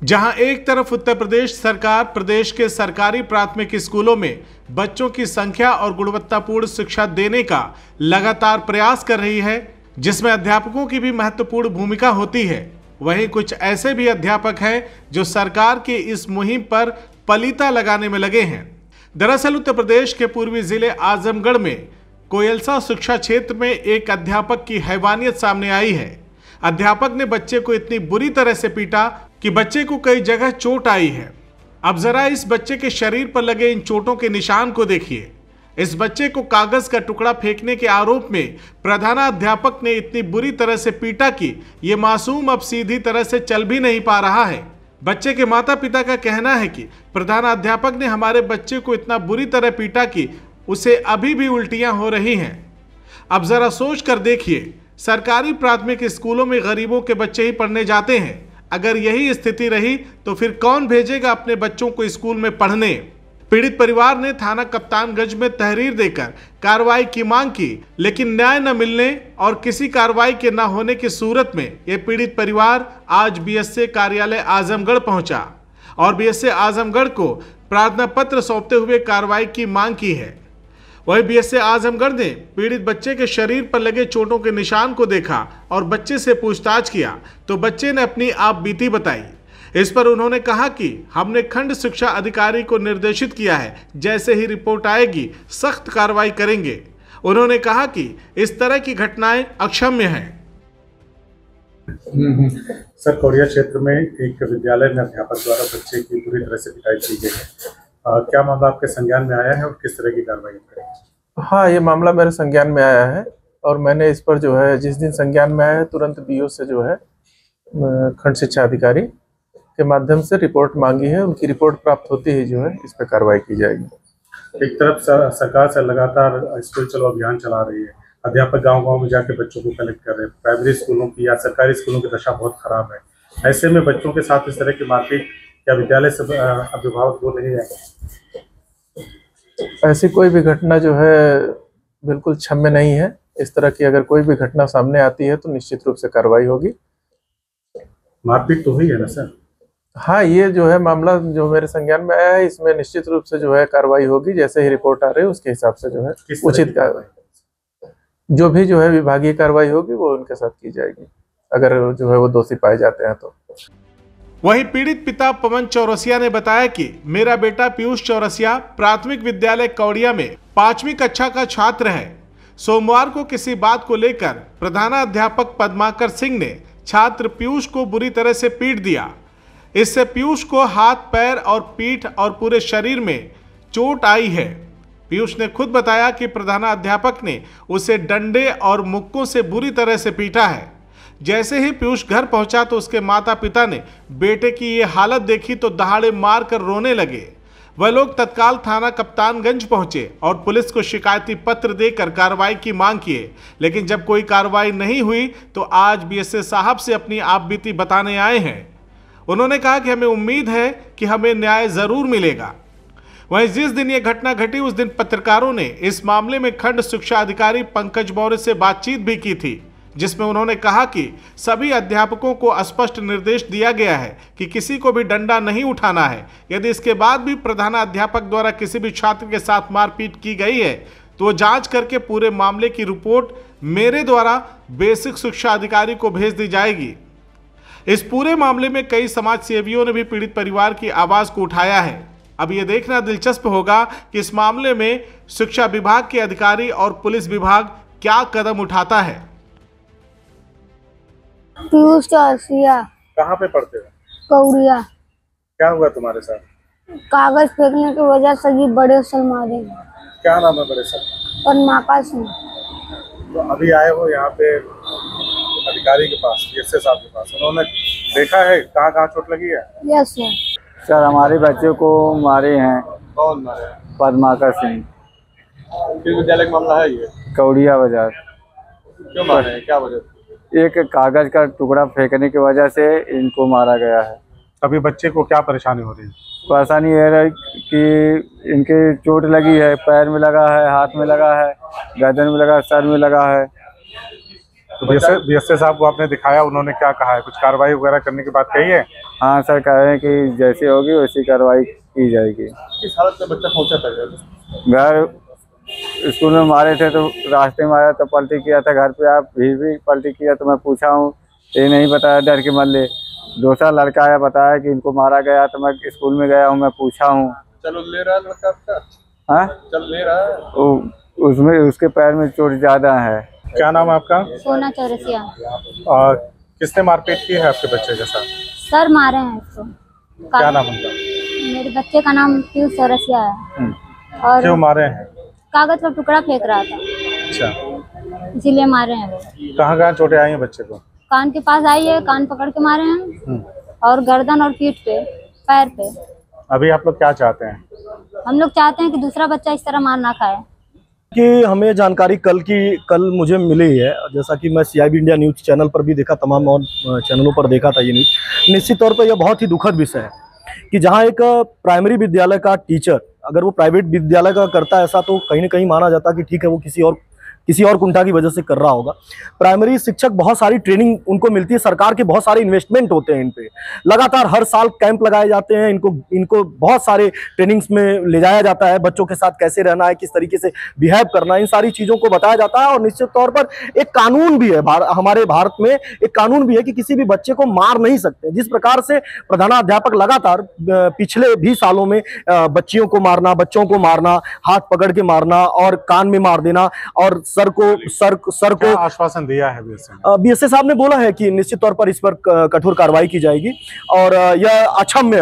जहां एक तरफ उत्तर प्रदेश सरकार प्रदेश के सरकारी प्राथमिक स्कूलों में बच्चों की संख्या और गुणवत्तापूर्ण शिक्षा देने का लगातार प्रयास कर रही है, जिसमें अध्यापकों की भी महत्वपूर्ण भूमिका होती है, वहीं कुछ ऐसे भी अध्यापक हैं जो सरकार की इस मुहिम पर पलीता लगाने में लगे हैं। दरअसल उत्तर प्रदेश के पूर्वी जिले आजमगढ़ में कोयलसा शिक्षा क्षेत्र में एक अध्यापक की हैवानियत सामने आई है। अध्यापक ने बच्चे को इतनी बुरी तरह से पीटा कि बच्चे को कई जगह चोट आई है। अब जरा इस बच्चे के शरीर पर लगे इन चोटों के निशान को देखिए। इस बच्चे को कागज का टुकड़ा फेंकने के आरोप में प्रधानाध्यापक ने इतनी बुरी तरह से पीटा कि ये मासूम अब सीधी तरह से चल भी नहीं पा रहा है। बच्चे के माता पिता का कहना है कि प्रधानाध्यापक ने हमारे बच्चे को इतना बुरी तरह पीटा कि उसे अभी भी उल्टियां हो रही हैं। अब जरा सोच कर देखिए, सरकारी प्राथमिक स्कूलों में गरीबों के बच्चे ही पढ़ने जाते हैं। अगर यही स्थिति रही तो फिर कौन भेजेगा अपने बच्चों को स्कूल में पढ़ने। पीड़ित परिवार ने थाना कप्तानगंज में तहरीर देकर कार्रवाई की मांग की, लेकिन न्याय न मिलने और किसी कार्रवाई के न होने की सूरत में यह पीड़ित परिवार आज बीएसए कार्यालय आजमगढ़ पहुंचा और बीएसए आजमगढ़ को प्रार्थना पत्र सौंपते हुए कार्रवाई की मांग की है। वहीं बीएसए आजमगढ़ ने पीड़ित बच्चे के शरीर पर लगे चोटों के निशान को देखा और बच्चे से पूछताछ किया तो बच्चे ने अपनी आप बीती बताई। इस पर उन्होंने कहा कि हमने खंड शिक्षा अधिकारी को निर्देशित किया है, जैसे ही रिपोर्ट आएगी सख्त कार्रवाई करेंगे। उन्होंने कहा कि इस तरह की घटनाएं अक्षम्य हैं। सर, कौड़िया क्षेत्र में एक विद्यालय में अध्यापक द्वारा बच्चे की पूरी तरह से पिटाई की गई है। क्या मामला आपके संज्ञान में आया है और किस तरह की कार्रवाई करेंगे? हाँ, ये मामला मेरे संज्ञान में आया है और मैंने इस पर जो है जिस दिन संज्ञान में आया है तुरंत बीओ से जो है खंड शिक्षा अधिकारी के माध्यम से रिपोर्ट मांगी है। उनकी रिपोर्ट प्राप्त होती ही जो है इस पर कार्रवाई की जाएगी। एक तरफ सरकार से लगातार स्कूल चलो अभियान चला रही है, अध्यापक गांव-गांव में जाके बच्चों को कलेक्ट कर रहे हैं। प्राइमरी स्कूलों की या सरकारी स्कूलों की दशा बहुत खराब है। ऐसे में बच्चों के साथ इस तरह की मारपीट क्या विद्यालय से अभिभावक वो नहीं है? ऐसी कोई भी घटना जो है बिल्कुल क्षम्य नहीं है। इस तरह की अगर कोई भी घटना सामने आती है तो निश्चित रूप से कार्रवाई होगी। मारपीट तो हुई है ना सर? हाँ, ये जो है मामला जो मेरे संज्ञान में आया है इसमें निश्चित रूप से जो है कार्रवाई होगी। जैसे ही रिपोर्ट आ रही है उसके हिसाब से जो है उचित कार्रवाई, जो भी जो है विभागीय कार्रवाई होगी वो उनके साथ की जाएगी, अगर जो है वो दोषी पाए जाते हैं तो। वहीं पीड़ित पिता पवन चौरसिया ने बताया कि मेरा बेटा पीयूष चौरसिया प्राथमिक विद्यालय कौड़िया में 5वीं कक्षा का छात्र है। सोमवार को किसी बात को लेकर प्रधानाध्यापक पद्माकर सिंह ने छात्र पीयूष को बुरी तरह से पीट दिया। इससे पीयूष को हाथ, पैर और पीठ और पूरे शरीर में चोट आई है। पीयूष ने खुद बताया कि प्रधानाध्यापक ने उसे डंडे और मुक्कों से बुरी तरह से पीटा है। जैसे ही पीयूष घर पहुंचा तो उसके माता पिता ने बेटे की ये हालत देखी तो दहाड़े मार कर रोने लगे। वह लोग तत्काल थाना कप्तानगंज पहुंचे और पुलिस को शिकायती पत्र देकर कार्रवाई की मांग किए, लेकिन जब कोई कार्रवाई नहीं हुई तो आज बीएसए साहब से अपनी आपबीती बताने आए हैं। उन्होंने कहा कि हमें उम्मीद है कि हमें न्याय जरूर मिलेगा। वहीं जिस दिन ये घटना घटी उस दिन पत्रकारों ने इस मामले में खंड शिक्षा अधिकारी पंकज मौर्य से बातचीत भी की थी, जिसमें उन्होंने कहा कि सभी अध्यापकों को स्पष्ट निर्देश दिया गया है कि किसी को भी डंडा नहीं उठाना है। यदि इसके बाद भी प्रधानाध्यापक द्वारा किसी भी छात्र के साथ मारपीट की गई है तो जांच करके पूरे मामले की रिपोर्ट मेरे द्वारा बेसिक शिक्षा अधिकारी को भेज दी जाएगी। इस पूरे मामले में कई समाज सेवियों ने भी पीड़ित परिवार की आवाज को उठाया है। अब ये देखना दिलचस्प होगा कि इस मामले में शिक्षा विभाग के अधिकारी और पुलिस विभाग क्या कदम उठाता है। पीयूष चौरसिया। कहाँ पे पढ़ते हो? कौड़िया। क्या हुआ तुम्हारे साथ? कागज फेंकने की वजह से जी बड़े सर मारे। क्या नाम है बड़े सर? पद्माकर सिंह। तो अभी आए हो यहाँ पे अधिकारी के पास, बीएसए साहब के पास, उन्होंने देखा है कहाँ कहाँ चोट लगी है? Yes sir. सर, हमारे बच्चे को मारे हैं। कौन मारे? पद्माकर सिंह। किस विद्यालय का मामला है ये? कौड़िया बाजार। क्यों मारे हैं, क्या वजह? एक कागज का टुकड़ा फेंकने की वजह से इनको मारा गया है। अभी बच्चे को क्या परेशानी हो रही है? परेशानी ये है कि इनके चोट लगी है, पैर में लगा है, हाथ में लगा है, गर्दन में लगा है, सर में लगा है। तो बीएसए साहब को आपने दिखाया, उन्होंने क्या कहा है? कुछ कार्रवाई वगैरह करने की बात कही है? हाँ सर, कह रहे हैं कि जैसी होगी वैसी कार्रवाई की जाएगी। किस हालत में बच्चा पहुंचा था घर? स्कूल में मारे थे तो रास्ते में आया तो पलटी किया था, घर पे आप भी पलटी किया। तो मैं पूछा हूँ, ये नहीं बताया, डर के मर ले। दूसरा लड़का आया, बताया कि इनको मारा गया। तो मैं स्कूल में गया हूँ, मैं पूछा हूँ। चलो ले रहा है लड़का आपका? हाँ, चल ले रहा है। उसमें उसके पैर में चोट ज्यादा है। क्या नाम है आपका? सोना चौरसिया। और किसने मारपीट की है आपके बच्चे के साथ? सर मारे हैं इसको। क्या नाम उनका? मेरे बच्चे का नाम पीयूष चौरसिया है। और क्यों मारे हैं? कागज का टुकड़ा फेंक रहा था, अच्छा, इसीलिए मारे हैं वो। कहाँ चोटें आई हैं बच्चे को? कान के पास आई है, कान पकड़ के मारे हैं, और गर्दन और पीठ पे, पैर पे। अभी आप लोग क्या चाहते हैं? हम लोग चाहते हैं कि दूसरा बच्चा इस तरह मार ना खाए। कि हमें जानकारी कल मुझे मिली है, जैसा कि मैं CIB इंडिया न्यूज़ चैनल पर भी देखा, तमाम और चैनलों पर देखा था ये न्यूज़। निश्चित तौर पर यह बहुत ही दुखद विषय है कि जहां एक प्राइमरी विद्यालय का टीचर अगर वो प्राइवेट विद्यालय का करता है ऐसा, तो कहीं ना कहीं माना जाता कि ठीक है, वो किसी और कुंठा की वजह से कर रहा होगा। प्राइमरी शिक्षक बहुत सारी ट्रेनिंग उनको मिलती है, सरकार के बहुत सारे इन्वेस्टमेंट होते हैं इन पे, लगातार हर साल कैंप लगाए जाते हैं, इनको बहुत सारे ट्रेनिंग्स में ले जाया जाता है, बच्चों के साथ कैसे रहना है, किस तरीके से बिहेव करना है, इन सारी चीज़ों को बताया जाता है। और निश्चित तौर पर एक कानून भी है, हमारे भारत में एक कानून भी है कि किसी भी बच्चे को मार नहीं सकते। जिस प्रकार से प्रधानाध्यापक लगातार पिछले भी सालों में बच्चियों को मारना, बच्चों को मारना, हाथ पकड़ के मारना और कान में मार देना और सर को आश्वासन दिया है बीएसए साहब ने बोला है कि निश्चित तौर पर इस पर कठोर कार्रवाई की जाएगी और यह अक्षम्य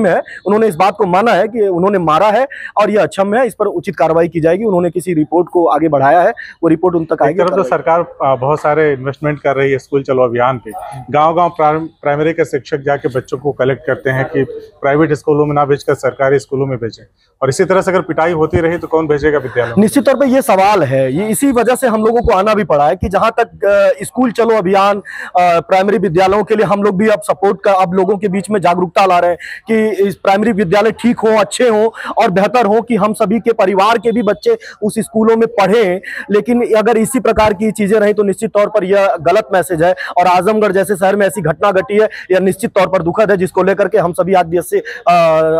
है। उन्होंने इस बात को माना है कि उन्होंने मारा है और यह अक्षम्य है, इस पर उचित कार्रवाई की जाएगी। उन्होंने किसी रिपोर्ट को आगे बढ़ाया है, वो रिपोर्ट उन तक आएगी। तो सरकार बहुत सारे इन्वेस्टमेंट कर रही है स्कूल चलो अभियान पे, गाँव प्राइमरी के शिक्षक जाके बच्चों को कलेक्ट करते हैं कि प्राइवेट स्कूलों में ना भेजकर सरकारी स्कूलों में भेजें, और इसी तरह से अगर पिटाई होती रही तो कौन भेजेगा विद्यालय? निश्चित तौर पर यह सवाल है, ये इसी वजह से हम लोगों को आना भी पड़ा है कि जहां तक स्कूल चलो अभियान प्राइमरी विद्यालयों के लिए हम लोग भी अब सपोर्ट का, अब लोगों के बीच में जागरूकता ला रहे हैं कि इस प्राइमरी विद्यालय ठीक हो, अच्छे हो और बेहतर हो, कि हम सभी के परिवार के भी बच्चे उस स्कूलों में पढ़ें। लेकिन अगर इसी प्रकार की चीजें रही तो निश्चित तौर पर यह गलत मैसेज है, और आजमगढ़ जैसे शहर में ऐसी घटना घटी है, यह निश्चित तौर पर दुखद है, जिसको लेकर के हम सभी आज बीएसए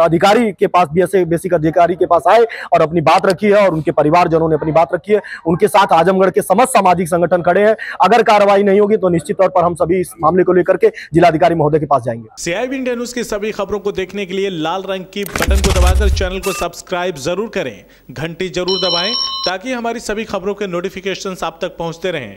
अधिकारी के पास, बीएसए बेसिक अधिकारी के पास आए और अपनी बात रखी है, और उनके परिवारजनों ने अपनी बात रखी है। उनके साथ आजमगढ़ के समस्त सामाजिक संगठन खड़े हैं। अगर कार्रवाई नहीं होगी तो निश्चित तौर पर हम सभी इस मामले को लेकर के जिलाधिकारी महोदय के पास जाएंगे। CIB इंडिया न्यूज़ की सभी खबरों को देखने के लिए लाल रंग की बटन को दबाकर चैनल को सब्सक्राइब जरूर करें, घंटी जरूर दबाएं ताकि हमारी सभी खबरों के नोटिफिकेशंस आप तक पहुंचते रहें।